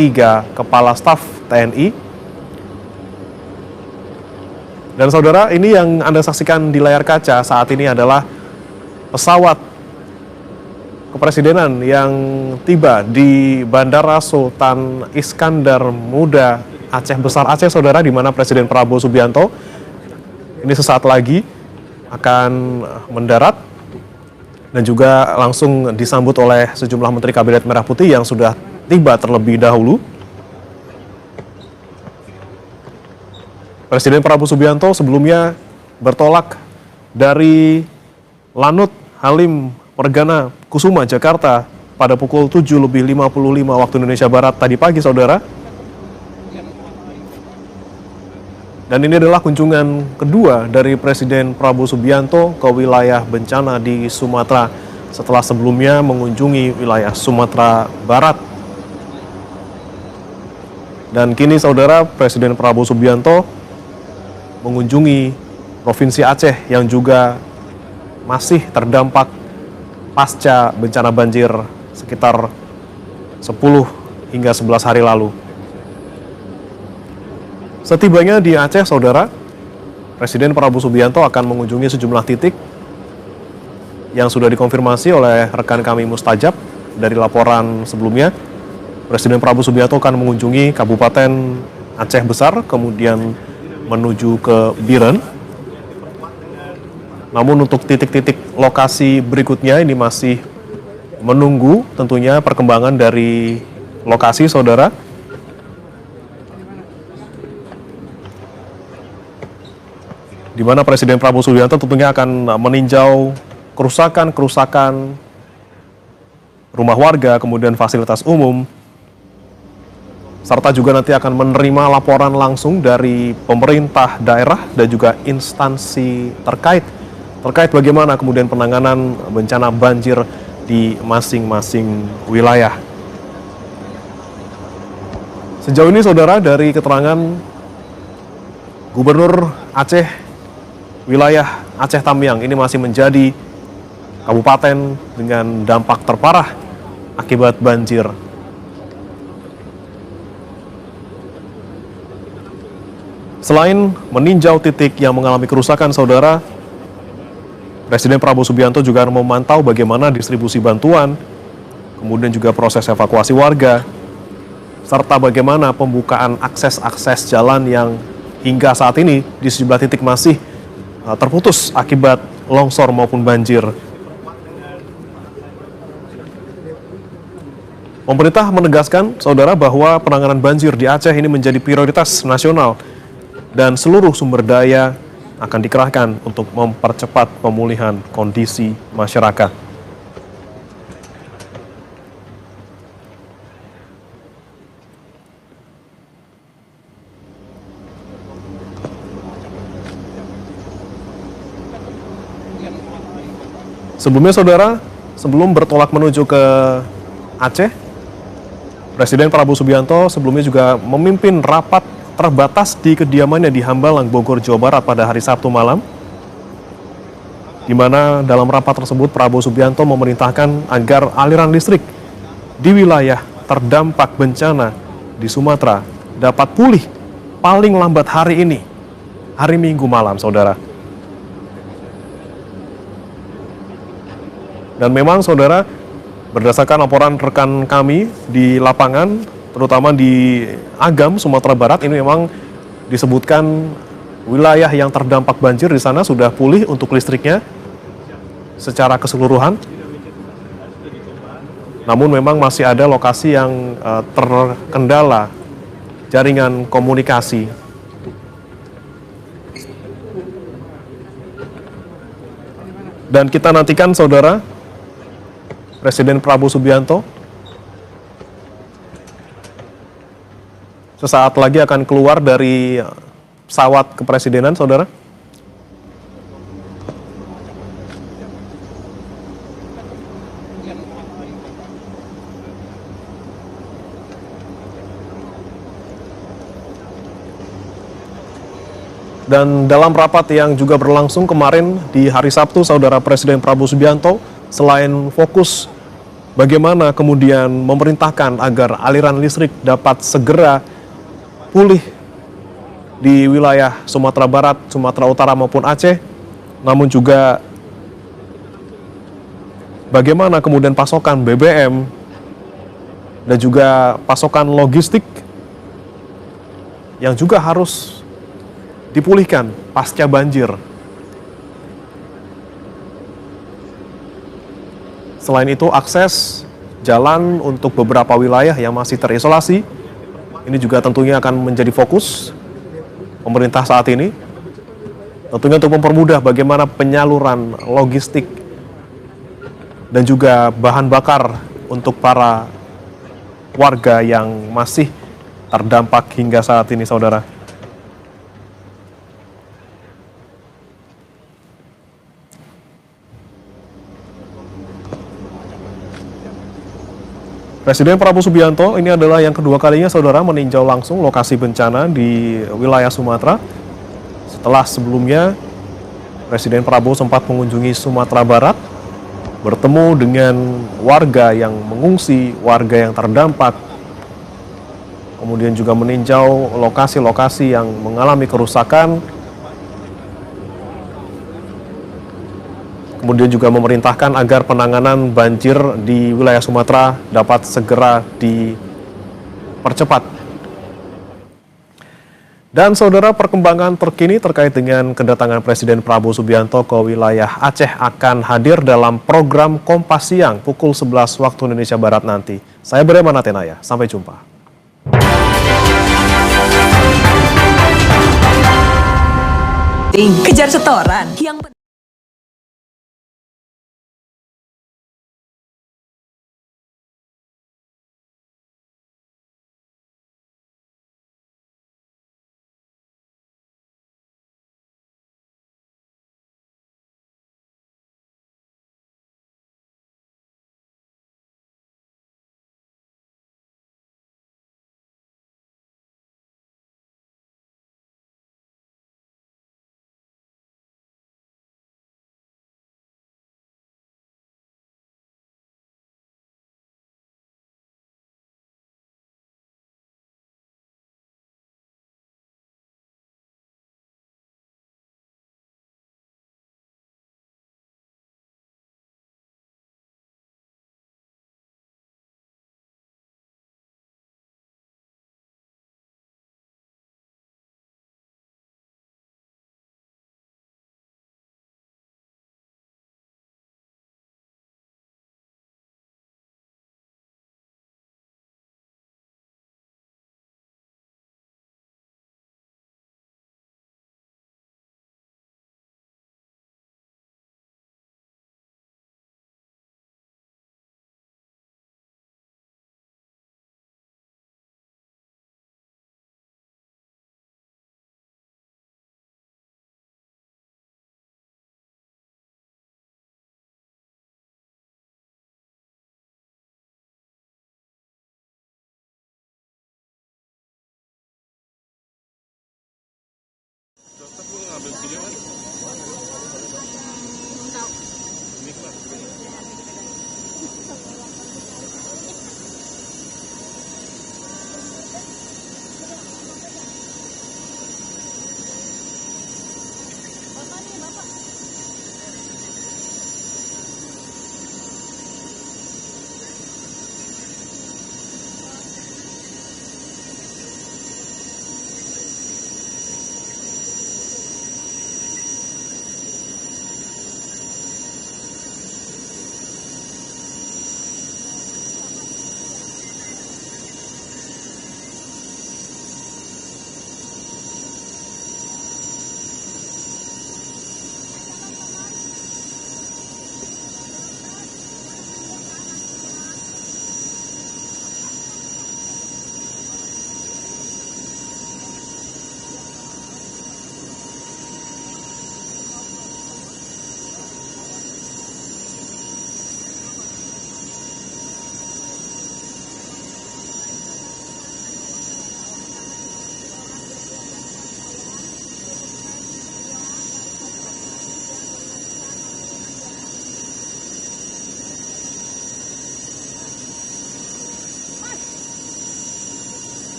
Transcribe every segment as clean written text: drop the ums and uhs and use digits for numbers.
3 Kepala Staf TNI. Dan saudara, ini yang Anda saksikan di layar kaca saat ini adalah pesawat kepresidenan yang tiba di Bandara Sultan Iskandar Muda Aceh Besar Aceh, saudara, di mana Presiden Prabowo Subianto ini sesaat lagi akan mendarat dan juga langsung disambut oleh sejumlah Menteri Kabinet Merah Putih yang sudah tiba terlebih dahulu. Presiden Prabowo Subianto sebelumnya bertolak dari Lanut Halim Perdana Kusuma, Jakarta pada pukul 7:55 waktu Indonesia Barat tadi pagi, saudara. Dan ini adalah kunjungan kedua dari Presiden Prabowo Subianto ke wilayah bencana di Sumatera setelah sebelumnya mengunjungi wilayah Sumatera Barat. Dan kini, saudara, Presiden Prabowo Subianto mengunjungi Provinsi Aceh yang juga masih terdampak pasca bencana banjir sekitar 10 hingga 11 hari lalu. Setibanya di Aceh, saudara, Presiden Prabowo Subianto akan mengunjungi sejumlah titik yang sudah dikonfirmasi oleh rekan kami Mustajab dari laporan sebelumnya. Presiden Prabowo Subianto akan mengunjungi Kabupaten Aceh Besar, kemudian menuju ke Biren. Namun untuk titik-titik lokasi berikutnya ini masih menunggu tentunya perkembangan dari lokasi, saudara. Di mana Presiden Prabowo Subianto tentunya akan meninjau kerusakan-kerusakan rumah warga, kemudian fasilitas umum, serta juga nanti akan menerima laporan langsung dari pemerintah daerah dan juga instansi terkait bagaimana kemudian penanganan bencana banjir di masing-masing wilayah. Sejauh ini, saudara, dari keterangan Gubernur Aceh wilayah Aceh Tamiang, ini masih menjadi kabupaten dengan dampak terparah akibat banjir. Selain meninjau titik yang mengalami kerusakan, saudara, Presiden Prabowo Subianto juga memantau bagaimana distribusi bantuan, kemudian juga proses evakuasi warga, serta bagaimana pembukaan akses-akses jalan yang hingga saat ini di sejumlah titik masih terputus akibat longsor maupun banjir. Pemerintah menegaskan, saudara, bahwa penanganan banjir di Aceh ini menjadi prioritas nasional dan seluruh sumber daya akan dikerahkan untuk mempercepat pemulihan kondisi masyarakat. Sebelumnya, saudara, sebelum bertolak menuju ke Aceh, Presiden Prabowo Subianto sebelumnya juga memimpin rapat terbatas di kediamannya di Hambalang, Bogor, Jawa Barat pada hari Sabtu malam, di mana dalam rapat tersebut Prabowo Subianto memerintahkan agar aliran listrik di wilayah terdampak bencana di Sumatera dapat pulih paling lambat hari ini, hari Minggu malam, saudara. Dan memang, saudara, berdasarkan laporan rekan kami di lapangan, terutama di Agam, Sumatera Barat, ini memang disebutkan wilayah yang terdampak banjir di sana sudah pulih untuk listriknya secara keseluruhan. Namun memang masih ada lokasi yang terkendala jaringan komunikasi. Dan kita nantikan, saudara, Presiden Prabowo Subianto sesaat lagi akan keluar dari pesawat kepresidenan, saudara. Dan dalam rapat yang juga berlangsung kemarin di hari Sabtu, saudara, Presiden Prabowo Subianto selain fokus bagaimana kemudian memerintahkan agar aliran listrik dapat segera pulih di wilayah Sumatera Barat, Sumatera Utara maupun Aceh, namun juga bagaimana kemudian pasokan BBM dan juga pasokan logistik yang juga harus dipulihkan pasca banjir. Selain itu, akses jalan untuk beberapa wilayah yang masih terisolasi, ini juga tentunya akan menjadi fokus pemerintah saat ini. Tentunya untuk mempermudah bagaimana penyaluran logistik dan juga bahan bakar untuk para warga yang masih terdampak hingga saat ini, saudara. Presiden Prabowo Subianto ini adalah yang kedua kalinya, saudara, meninjau langsung lokasi bencana di wilayah Sumatera. Setelah sebelumnya, Presiden Prabowo sempat mengunjungi Sumatera Barat, bertemu dengan warga yang mengungsi, warga yang terdampak, kemudian juga meninjau lokasi-lokasi yang mengalami kerusakan, kemudian juga memerintahkan agar penanganan banjir di wilayah Sumatera dapat segera dipercepat. Dan saudara, perkembangan terkini terkait dengan kedatangan Presiden Prabowo Subianto ke wilayah Aceh akan hadir dalam program Kompas Siang pukul 11 waktu Indonesia Barat nanti. Saya Breman Atenaya, sampai jumpa. Kejar setoran yang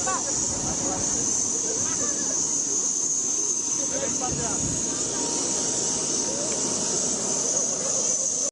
Pak.